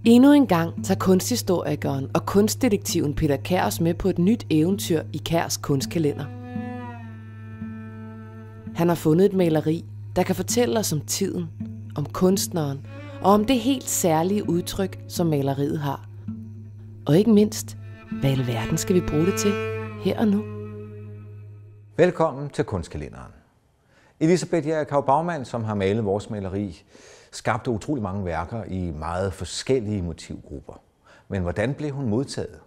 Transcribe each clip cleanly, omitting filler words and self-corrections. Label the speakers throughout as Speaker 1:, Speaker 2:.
Speaker 1: Endnu en gang tager kunsthistorikeren og kunstdetektiven Peter Kjær os med på et nyt eventyr i Kjærs kunstkalender. Han har fundet et maleri, der kan fortælle os om tiden, om kunstneren og om det helt særlige udtryk, som maleriet har. Og ikke mindst, hvad i alverden skal vi bruge det til her og nu?
Speaker 2: Velkommen til kunstkalenderen. Elisabeth Jerichau Baumann, som har malet vores maleri, skabte utrolig mange værker i meget forskellige motivgrupper. Men hvordan blev hun modtaget?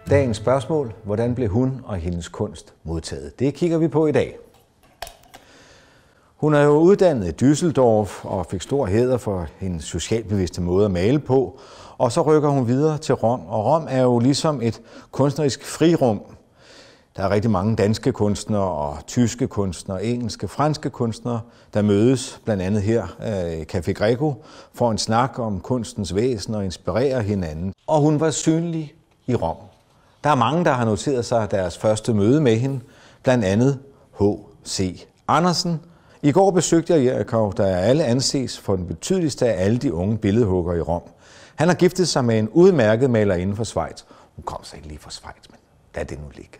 Speaker 2: Dagens spørgsmål: hvordan blev hun og hendes kunst modtaget? Det kigger vi på i dag. Hun er jo uddannet i Düsseldorf og fik stor hæder for hendes socialbevidste måde at male på. Og så rykker hun videre til Rom. Og Rom er jo ligesom et kunstnerisk frirum. Der er rigtig mange danske kunstnere og tyske kunstnere, engelske, franske kunstnere, der mødes blandt andet her i Café Greco for en snak om kunstens væsen og inspirerer hinanden. Og hun var synlig i Rom. Der er mange, der har noteret sig deres første møde med hende, blandt andet H.C. Andersen. I går besøgte jeg Jerichau, der alle anses for den betydeligste af alle de unge billedhuggere i Rom. Han har giftet sig med en udmærket malerinde fra Schweiz. Hun kom så ikke lige fra Schweiz, men lad det nu ligge.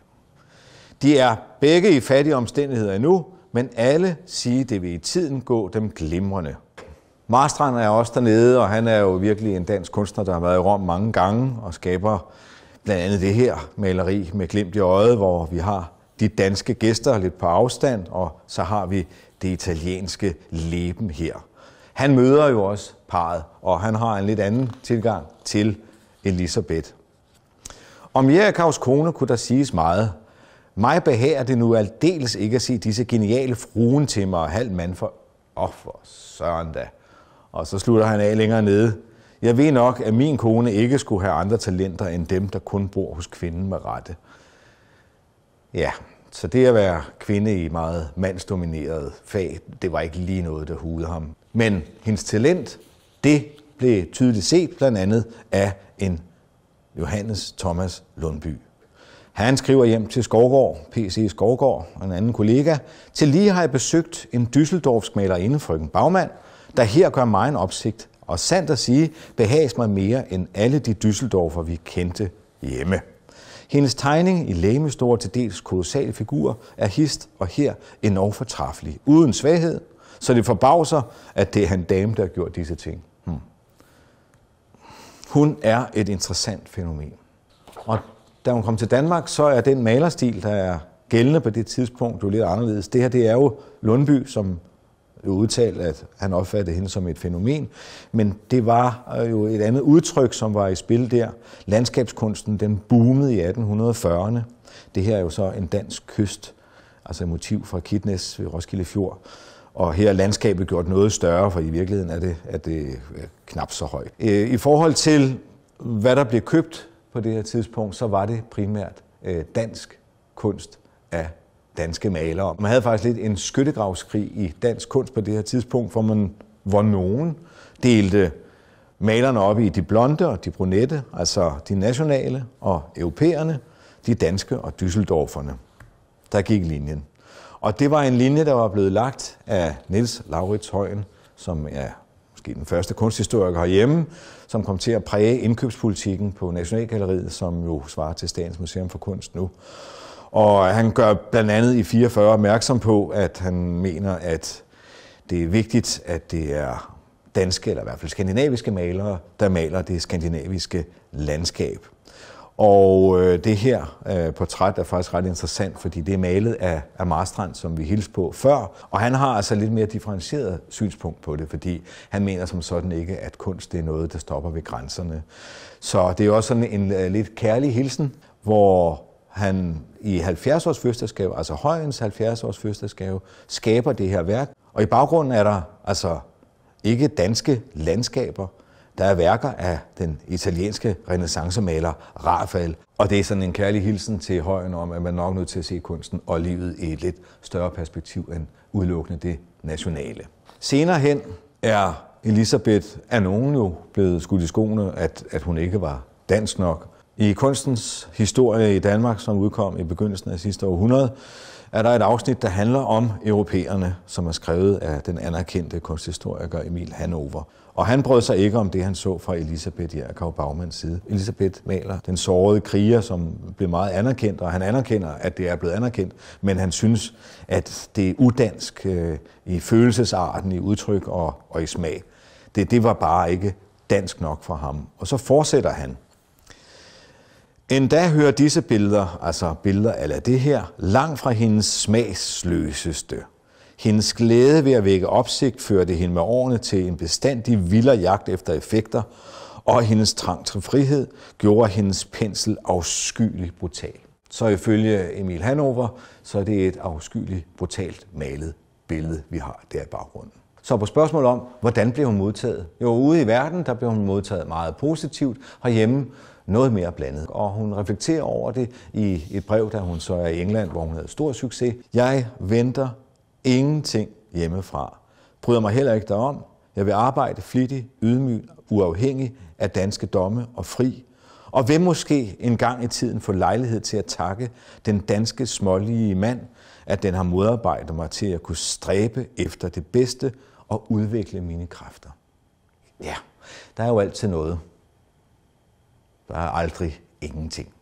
Speaker 2: De er begge i fattige omstændigheder endnu, men alle siger, det vil i tiden gå dem glimrende. Marstrand er også dernede, og han er jo virkelig en dansk kunstner, der har været i Rom mange gange og skaber blandt andet det her maleri med glimt i øjet, hvor vi har de danske gæster lidt på afstand, og så har vi det italienske leben her. Han møder jo også parret, og han har en lidt anden tilgang til Elisabeth. Om Jerichaus kone kunne der siges meget. Mig behager det nu aldeles ikke at se disse geniale fruentimer og halv mand for... for søren da. Og så slutter han af længere nede. Jeg ved nok, at min kone ikke skulle have andre talenter end dem, der kun bor hos kvinden med rette. Ja, så det at være kvinde i meget mandsdomineret fag, det var ikke lige noget, der hudede ham. Men hendes talent, det blev tydeligt set blandt andet af en Johannes Thomas Lundby. Han skriver hjem til Skovgaard, P.C. Skovgaard og en anden kollega. Til lige har jeg besøgt en Düsseldorfsk malerinde, frøken Baumann, der her gør mig en opsigt. Og sandt at sige, behages mig mere end alle de Düsseldorfer, vi kendte hjemme. Hendes tegning i legemestore til dels kolossale figurer er hist og her endnu fortræffelig, uden svaghed, så det forbavser, at det er en dame, der har gjort disse ting. Hun er et interessant fænomen. Og da hun kom til Danmark, så er den malerstil, der er gældende på det tidspunkt, jo lidt anderledes. Det her, det er jo Lundby, som udtalt, at han opfattede hende som et fænomen, men det var jo et andet udtryk, som var i spil der. Landskabskunsten, den boomede i 1840'erne. Det her er jo så en dansk kyst, altså et motiv fra Kitnes ved Roskilde Fjord. Og her er landskabet gjort noget større, for i virkeligheden er det knap så højt. I forhold til, hvad der blev købt på det her tidspunkt, så var det primært dansk kunst af danske malere. Man havde faktisk lidt en skyttegravskrig i dansk kunst på det her tidspunkt, hvor nogen delte malerne op i de blonde og de brunette, altså de nationale og europæerne, de danske og Düsseldorferne. Der gik linjen. Og det var en linje, der var blevet lagt af Niels Laurits Højen, som er måske den første kunsthistoriker herhjemme, som kom til at præge indkøbspolitikken på Nationalgalleriet, som jo svarer til Statens Museum for Kunst nu. Og han gør blandt andet i 44 opmærksom på, at han mener, at det er vigtigt, at det er danske, eller i hvert fald skandinaviske malere, der maler det skandinaviske landskab. Og det her portræt er faktisk ret interessant, fordi det er malet af Marstrand, som vi hilste på før. Og han har altså lidt mere differentieret synspunkt på det, fordi han mener som sådan ikke, at kunst det er noget, der stopper ved grænserne. Så det er også sådan en lidt kærlig hilsen, hvor han i 70-års fødselsdagsgave, altså Højens 70-års fødselsdagsgave, skaber det her værk. Og i baggrunden er der altså ikke danske landskaber. Der er værker af den italienske renæssancemaler Rafael, og det er sådan en kærlig hilsen til Højen om, at man nok er nødt til at se kunsten og livet i et lidt større perspektiv end udelukkende det nationale. Senere hen er Elisabeth af nogen jo blevet skudt i skoene, at hun ikke var dansk nok. I kunstens historie i Danmark, som udkom i begyndelsen af sidste århundrede, er der et afsnit, der handler om europæerne, som er skrevet af den anerkendte kunsthistoriker Emil Hannover. Og han brød sig ikke om det, han så fra Elisabeth Jerkau Baumanns side. Elisabeth maler den sårede kriger, som blev meget anerkendt, og han anerkender, at det er blevet anerkendt, men han synes, at det er udansk i følelsesarten, i udtryk og i smag. Det var bare ikke dansk nok for ham. Og så fortsætter han. Endda hører disse billeder, altså billeder af det her, langt fra hendes smagsløseste. Hendes glæde ved at vække opsigt førte hende med årene til en bestandig vildere jagt efter effekter, og hendes trang til frihed gjorde hendes pensel afskyeligt brutal. Så ifølge Emil Hannover, så er det et afskyeligt brutalt malet billede, vi har der i baggrunden. Så på spørgsmål om, hvordan blev hun modtaget? Jo, ude i verden, der blev hun modtaget meget positivt, herhjemme noget mere blandet. Og hun reflekterer over det i et brev, da hun så er i England, hvor hun havde stor succes. Jeg venter ingenting hjemmefra. Bryder mig heller ikke derom. Jeg vil arbejde flittigt, ydmyg, uafhængig af danske domme og fri. Og vil måske en gang i tiden få lejlighed til at takke den danske smålige mand, at den har modarbejdet mig til at kunne stræbe efter det bedste og udvikle mine kræfter. Ja, der er jo altid noget. Der er aldrig ingenting.